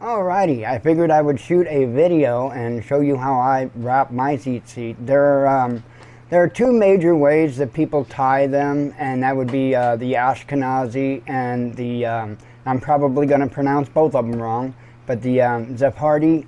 Alrighty, I figured I would shoot a video and show you how I wrap my Tzit. There are two major ways that people tie them, and that would be the Ashkenazi and the, I'm probably going to pronounce both of them wrong, but the Sephardi,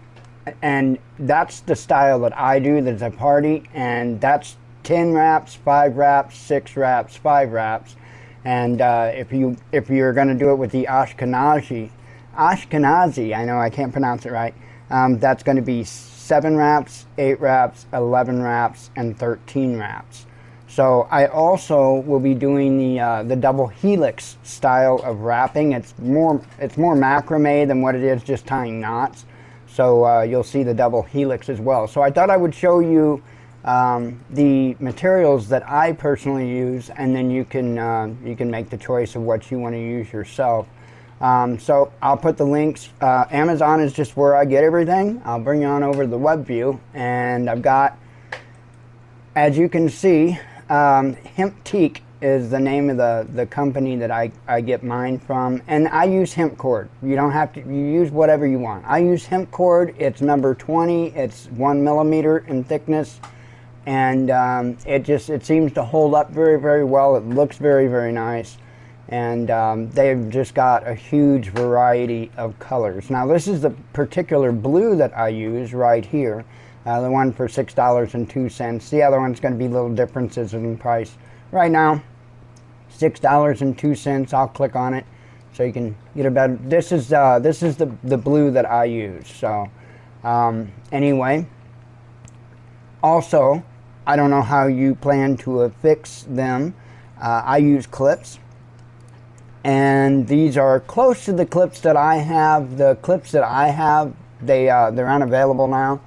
and that's the style that I do, the Sephardi, and that's 10 wraps, 5 wraps, 6 wraps, 5 wraps, and if you're going to do it with the Ashkenazi, I know I can't pronounce it right, that's going to be 7 wraps, 8 wraps, 11 wraps, and 13 wraps. So I also will be doing the double helix style of wrapping. It's more macrame than what it is just tying knots. So you'll see the double helix as well. So I thought I would show you the materials that I personally use, and then you can make the choice of what you want to use yourself. So I'll put the links. Amazon is just where I get everything. I'll bring you on over to the web view, and I've got, as you can see, Helix is the name of the company that I get mine from, and I use hemp cord. You don't have to, you use whatever you want. I use hemp cord. It's number 20. It's 1 millimeter in thickness, and it seems to hold up very, very well. It looks very, very nice. And they've just got a huge variety of colors. Now this is the particular blue that I use right here, the one for $6.02. The other one's going to be little differences in price. Right now, $6.02. I'll click on it so you can get a better. This is the blue that I use. So anyway, also I don't know how you plan to affix them. I use clips. And these are close to the clips that I have. The clips that I have, they're unavailable now,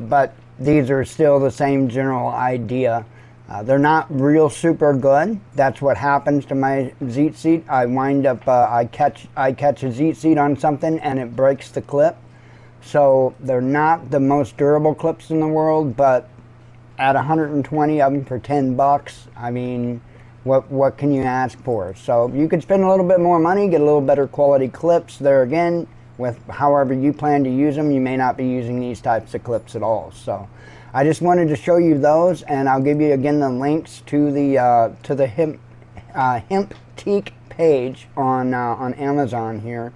but these are still the same general idea. They're not real super good. That's what happens to my Tzit. I wind up, I catch a Tzit on something and it breaks the clip. So they're not the most durable clips in the world, but at 120 of them for 10 bucks, I mean, what can you ask for? So you could spend a little bit more money, get a little better quality clips. There again, with however you plan to use them, you may not be using these types of clips at all. So I just wanted to show you those, and I'll give you again the links to the Helix page on Amazon here,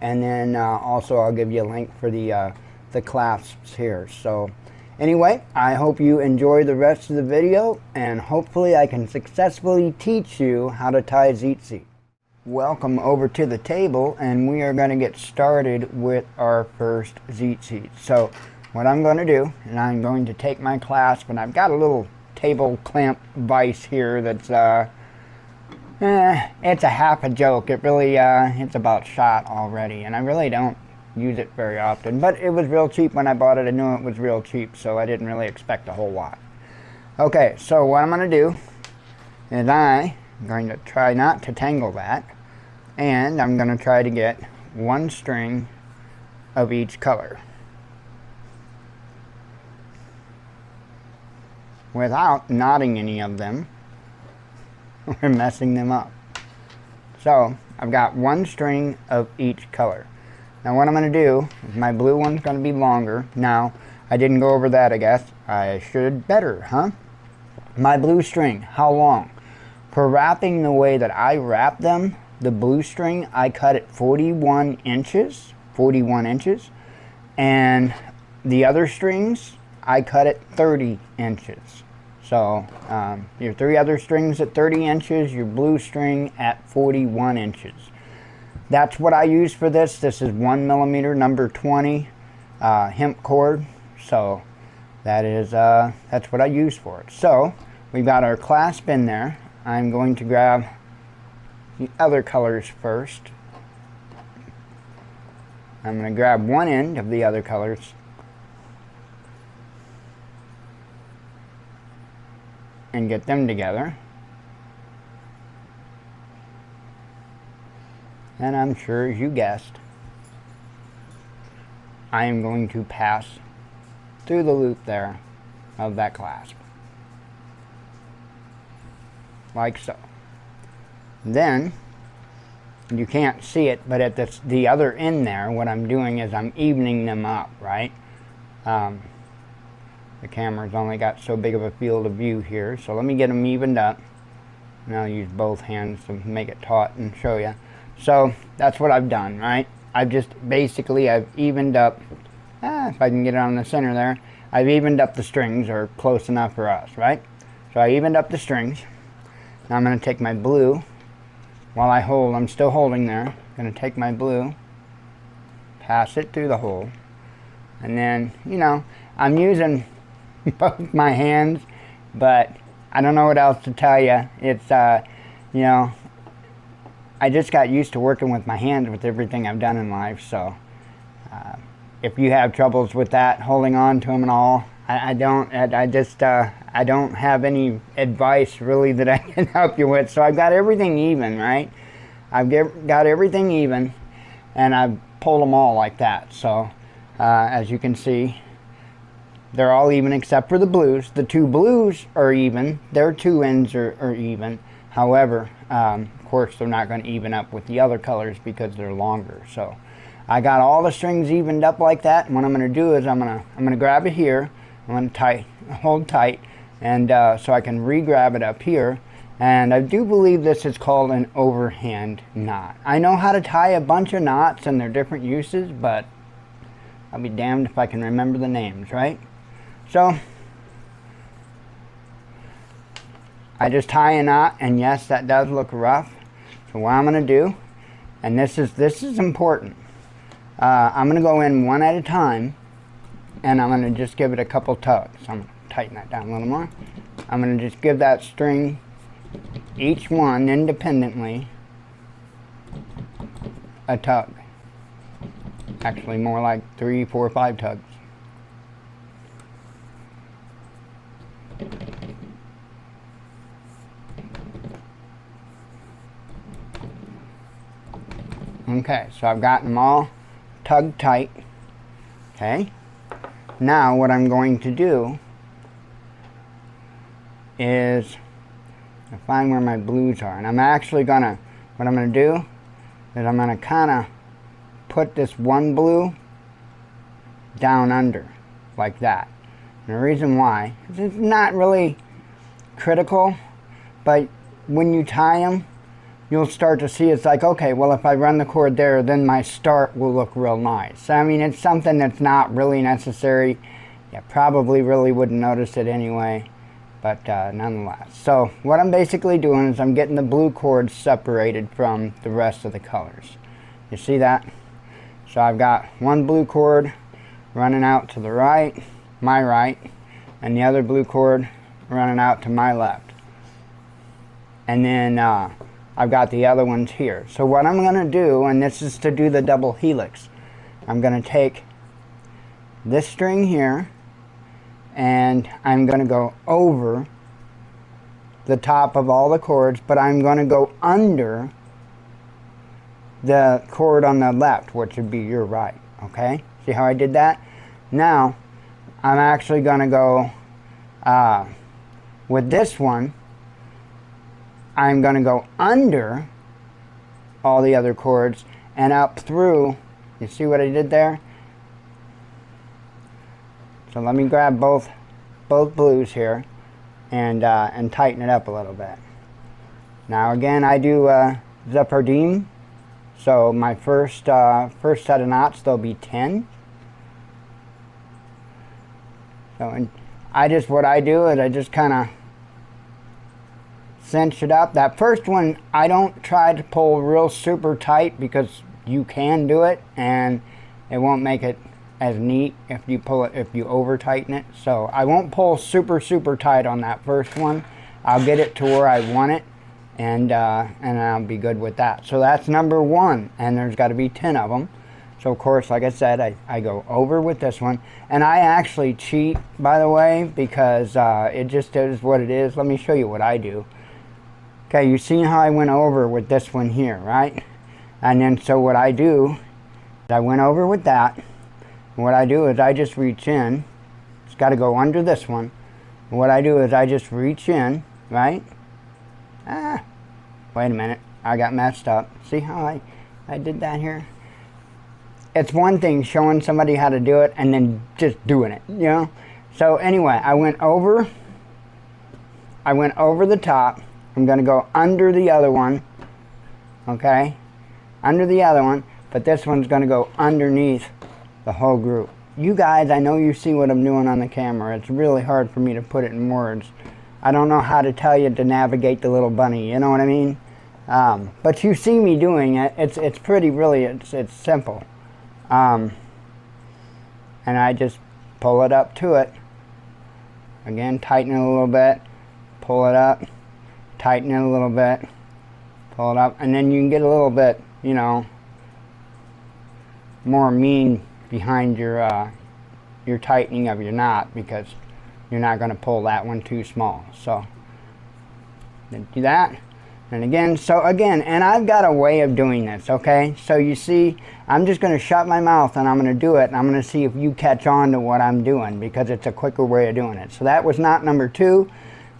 and then also I'll give you a link for the clasps here. So anyway, I hope you enjoy the rest of the video, and hopefully I can successfully teach you how to tie Tzit. Welcome over to the table, and we are going to get started with our first Tzit. So what I'm going to do, and I'm going to take my clasp, and I've got a little table clamp vise here that's it's a half a joke. It really it's about shot already, and I really don't use it very often, but it was real cheap when I bought it. I knew it was real cheap, so I didn't really expect a whole lot. Okay, so what I'm going to do is I'm going to try not to tangle that, and I'm going to try to get one string of each color without knotting any of them or messing them up. So I've got one string of each color. Now what I'm going to do is my blue one's going to be longer. Now, I didn't go over that, I guess. I should better, huh? My blue string, how long? For wrapping the way that I wrap them, the blue string, I cut it 41 inches. And the other strings, I cut it 30 inches. So, your 3 other strings at 30 inches, your blue string at 41 inches. That's what I use for this. This is 1 millimeter, number 20 hemp cord. So that's what I use for it. So we've got our clasp in there. I'm going to grab the other colors first. I'm going to grab one end of the other colors and get them together. And I'm sure, as you guessed, I am going to pass through the loop there of that clasp. Like so. Then You can't see it, but at the other end there, what I'm doing is I'm evening them up, right? The camera's only got so big of a field of view here, so let me get them evened up. And I'll use both hands to make it taut and show you. So that's what I've done, right? I've evened up, if I can get it on the center there, I've evened up the strings, or close enough for us, right? So I evened up the strings. Now I'm going to take my blue, while I'm still holding there, I'm going to take my blue, pass it through the hole, and then, you know, I'm using both my hands, but I don't know what else to tell you. It's, you know, I just got used to working with my hands with everything I've done in life, so if you have troubles with that, holding on to them and all, I don't have any advice really that I can help you with. So I've got everything even, right? I've got everything even, and I've pulled them all like that. So as you can see, they're all even except for the blues. The two blues are even. Their two ends are even. However, of course, they're not going to even up with the other colors because they're longer. So I got all the strings evened up like that. And what I'm going to do is I'm going to grab it here. I'm going to hold tight, and so I can re-grab it up here. And I do believe this is called an overhand knot. I know how to tie a bunch of knots and their different uses, but I'll be damned if I can remember the names, right? So I just tie a knot, and yes, that does look rough. So what I'm going to do, and this is important, I'm going to go in one at a time, and I'm going to just give it a couple tugs. I'm going to tighten that down a little more. I'm going to just give that string, each one independently, a tug. Actually, more like 3, 4, 5 tugs. Okay, so I've gotten them all tugged tight. Okay, now what I'm going to do is find where my blues are, and I'm actually gonna, what I'm gonna do is I'm gonna kind of put this one blue down under like that. And the reason why is it's not really critical, but when you tie them, you'll start to see it's like, okay, well, if I run the cord there, then my start will look real nice. I mean, it's something that's not really necessary. You probably really wouldn't notice it anyway, but nonetheless. So what I'm basically doing is I'm getting the blue cords separated from the rest of the colors. You see that? So I've got one blue cord running out to the right, my right, and the other blue cord running out to my left. And then I've got the other ones here. So what I'm going to do, and this is to do the double helix, I'm going to take this string here, and I'm going to go over the top of all the cords, but I'm going to go under the cord on the left, which would be your right. Okay? See how I did that? Now, I'm actually going to go with this one. I'm going to go under all the other cords and up through. You see what I did there? So let me grab both blues here and tighten it up a little bit. Now again, I do Sephardi, so my first set of knots, there'll be 10. So what I do is I just kind of cinch it up. That first one, I don't try to pull real super tight because you can do it and it won't make it as neat if you over tighten it. So I won't pull super tight on that first one. I'll get it to where I want it, and I'll be good with that. So that's number 1, and there's got to be 10 of them. So of course, like I said, I go over with this one, and I actually cheat, by the way, because it just is what it is. Let me show you what I do. Okay, you see how I went over with this one here, right? And then so what I do is I went over with that. And what I do is I just reach in. It's got to go under this one. And what I do is I just reach in, right? Wait a minute. I got messed up. See how I did that here? It's one thing showing somebody how to do it and then just doing it, you know? So anyway, I went over the top. I'm going to go under the other one, okay? Under the other one, but this one's going to go underneath the whole group. You guys, I know you see what I'm doing on the camera. It's really hard for me to put it in words. I don't know how to tell you to navigate the little bunny, you know what I mean? But you see me doing it. It's pretty, really, it's simple. And I just pull it up to it. Again, tighten it a little bit, pull it up, tighten it a little bit, pull it up, and then you can get a little bit, you know, more mean behind your tightening of your knot, because you're not going to pull that one too small. So then do that. And again, and I've got a way of doing this, okay? So you see, I'm just going to shut my mouth and I'm going to do it, and I'm going to see if you catch on to what I'm doing, because it's a quicker way of doing it. So that was knot number 2.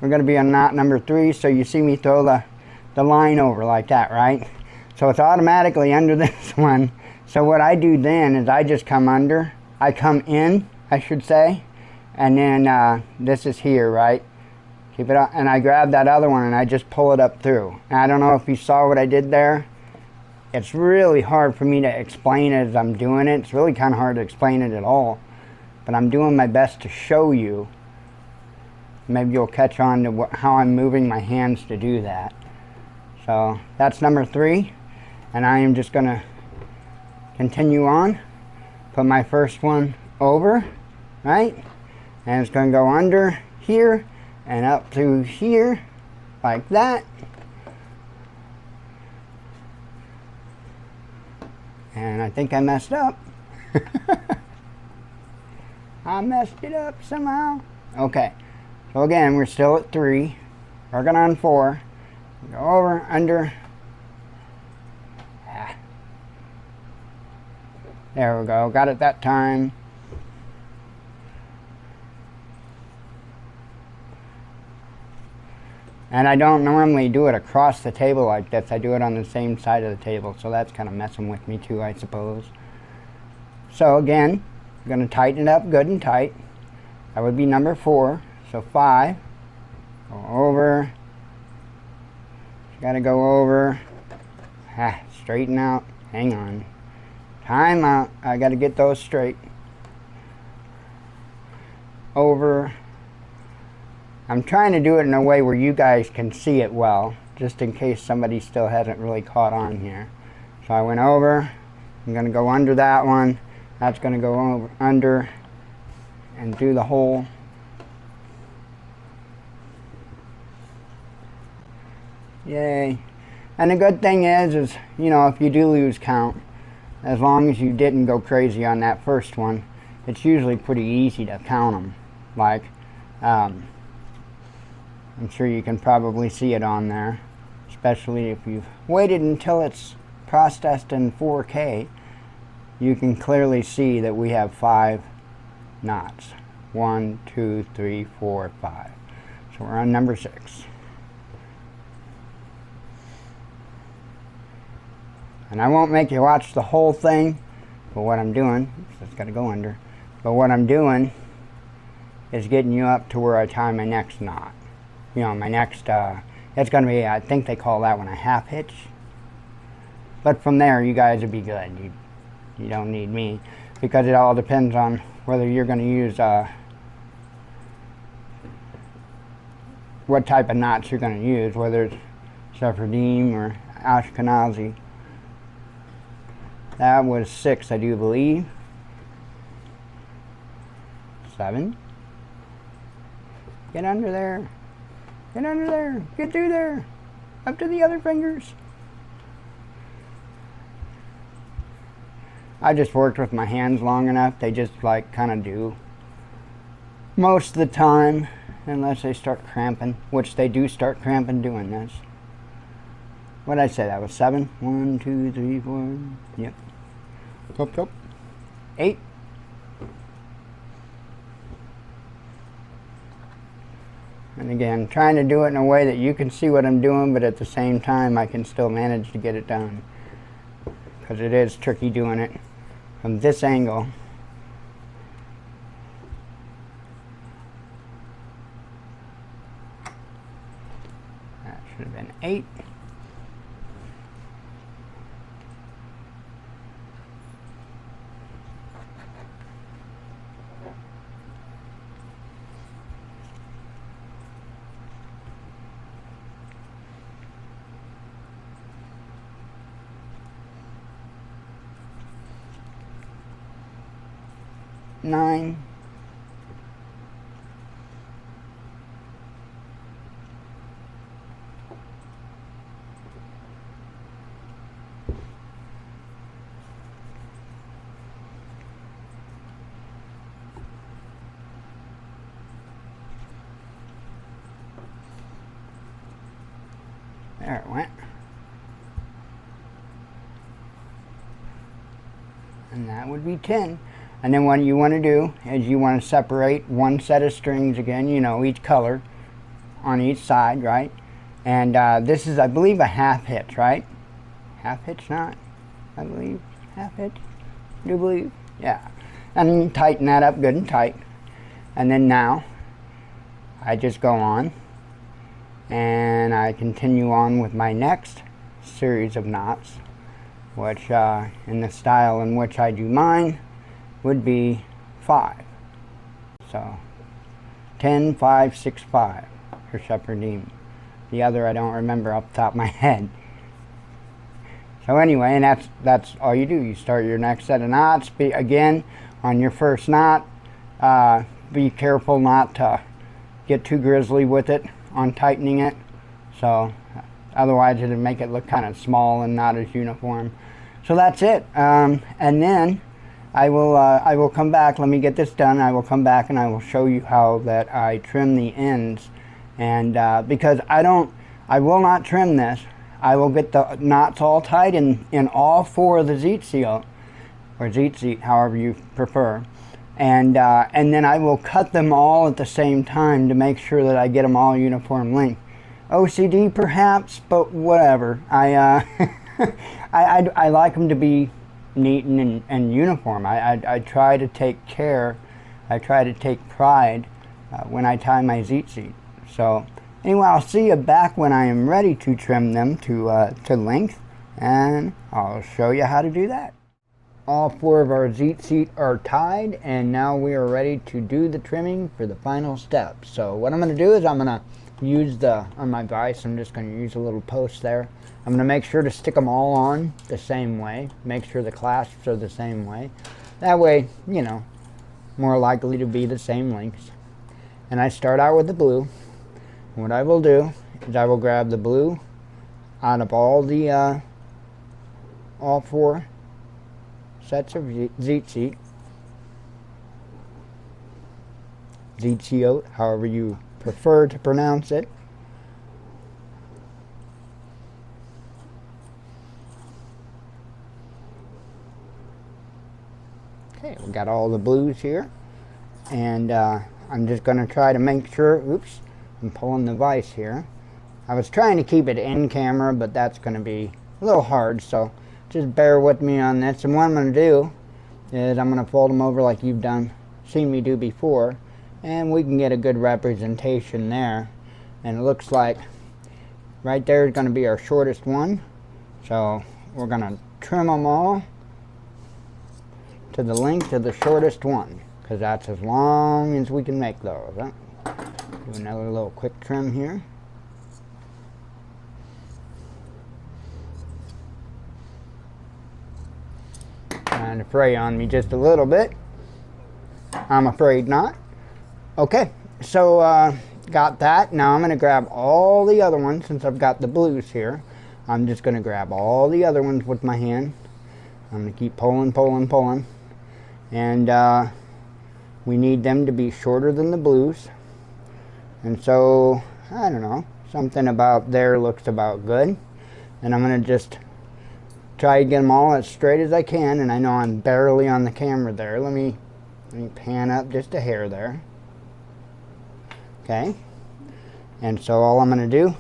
We're going to be on knot number 3, so you see me throw the line over like that, right? So it's automatically under this one. So what I do then is I just come under, I come in, I should say, and then this is here, right? Keep it up, and I grab that other one and I just pull it up through. And I don't know if you saw what I did there. It's really hard for me to explain it as I'm doing it. It's really kind of hard to explain it at all. But I'm doing my best to show you. Maybe you'll catch on to how I'm moving my hands to do that. So that's number 3. And I am just going to continue on. Put my first one over, right? And it's going to go under here and up through here, like that. And I think I messed up. I messed it up somehow. Okay, so again, we're still at 3, working on 4. Go over, under. There we go, got it that time. And I don't normally do it across the table like this. I do it on the same side of the table, so that's kind of messing with me too, I suppose. So again, I'm going to tighten it up good and tight. That would be number 4. So 5, go over, got to go over, straighten out, hang on, time out, I got to get those straight, over. I'm trying to do it in a way where you guys can see it well, just in case somebody still hasn't really caught on here. So I went over, I'm going to go under that one, that's going to go over, under, and do the whole. Yay. And the good thing is, you know, if you do lose count, as long as you didn't go crazy on that first one, it's usually pretty easy to count them. Like, I'm sure you can probably see it on there, especially if you've waited until it's processed in 4K. You can clearly see that we have 5 knots. 1, 2, 3, 4, 5. So we're on number 6. And I won't make you watch the whole thing, but what I'm doing, it's got to go under, but what I'm doing is getting you up to where I tie my next knot. You know, my next, it's going to be, I think they call that one a half hitch. But from there, you guys will be good. You don't need me, because it all depends on whether you're going to use, what type of knots you're going to use, whether it's Sephardi or Ashkenazi. That was 6, I do believe. 7. Get under there. Get under there. Get through there. Up to the other fingers. I just worked with my hands long enough. They just like kind of do most of the time, unless they start cramping, which they do start cramping doing this. What did I say? That was 7. 1, 2, 3, 4. Yep. Up. 8. And again, trying to do it in a way that you can see what I'm doing, but at the same time I can still manage to get it done. Because it is tricky doing it from this angle. That should have been 8. Nine. There it went. And that would be 10. And then what you want to do is you want to separate one set of strings again, you know, each color on each side, right? And this is, I believe, a half hitch, right? Half hitch knot, I believe. Half hitch, I do believe, yeah. And you tighten that up good and tight. And then now, I just go on and I continue on with my next series of knots, which in the style in which I do mine would be 5. So 10, 5, 6, 5 for Sephardi. The other I don't remember off the top of my head. So anyway, and that's all you do. You start your next set of knots. Again, on your first knot, be careful not to get too grizzly with it on tightening it. So otherwise it'll make it look kind of small and not as uniform. So that's it. And then I will come back. Let me get this done. I will come back and I will show you how that I trim the ends. And because I will not trim this. I will get the knots all tied in all 4 of the Tzit seal, or Tzit, however you prefer. And then I will cut them all at the same time to make sure that I get them all uniform length. OCD perhaps, but whatever. I like them to be neat and uniform. I try to take care, I try to take pride when I tie my Tzit. So anyway, I'll see you back when I am ready to trim them to length, and I'll show you how to do that. All 4 of our Tzit are tied, and now we are ready to do the trimming for the final step. So what I'm going to do is I'm going to use on my vise, I'm just going to use a little post there. I'm going to make sure to stick them all on the same way. Make sure the clasps are the same way. That way, you know, more likely to be the same lengths. And I start out with the blue. What I will do is I will grab the blue out of all 4 sets of Tzit, Tzit, however you prefer to pronounce it. Okay, we got all the blues here, and I'm just going to try to make sure, oops, I'm pulling the vise here. I was trying to keep it in camera, but that's going to be a little hard, so just bear with me on this. And what I'm going to do is I'm going to fold them over like you've seen me do before, and we can get a good representation there. And it looks like right there is going to be our shortest one, so we're going to trim them all to the length of the shortest one, because that's as long as we can make those. Huh? Do another little quick trim here. Trying to fray on me just a little bit. I'm afraid not. Okay, so got that. Now I'm going to grab all the other ones. Since I've got the blues here, I'm just going to grab all the other ones with my hand. I'm going to keep pulling, pulling, pulling. And we need them to be shorter than the blues. And so, I don't know, something about there looks about good. And I'm going to just try to get them all as straight as I can. And I know I'm barely on the camera there. Let me pan up just a hair there. Okay. And so all I'm going to do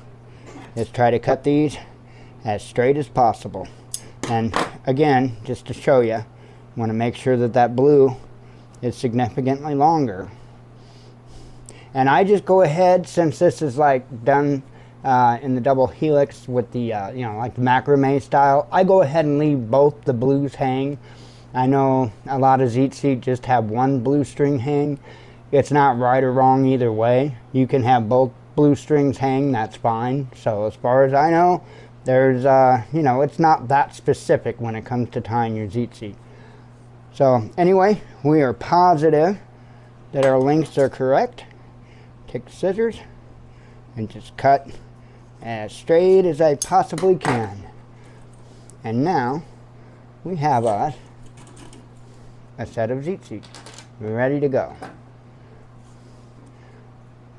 is try to cut these as straight as possible. And again, just to show you, I want to make sure that that blue is significantly longer. And I just go ahead, since this is like done in the double helix with the, you know, like the macrame style, I go ahead and leave both the blues hang. I know a lot of Tzit just have one blue string hang. It's not right or wrong either way. You can have both blue strings hang, that's fine. So as far as I know, there's, you know, it's not that specific when it comes to tying your Tzit. So anyway, we are positive that our lengths are correct. Take the scissors and just cut as straight as I possibly can. And now we have us a set of Tzit. We're ready to go.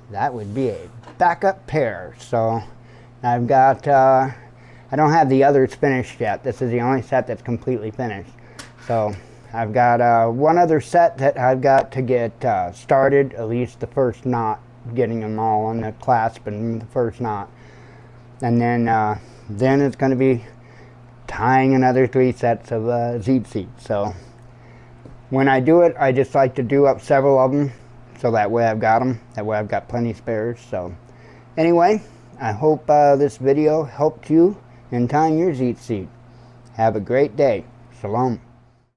That would be a backup pair. So I've got, I don't have the others finished yet. This is the only set that's completely finished. So I've got one other set that I've got to get started, at least the first knot, getting them all on the clasp and the first knot. And then it's going to be tying another 3 sets of Tzit. So when I do it, I just like to do up several of them, so that way I've got them. That way I've got plenty spares. So anyway, I hope this video helped you in tying your Tzit. Have a great day. Shalom.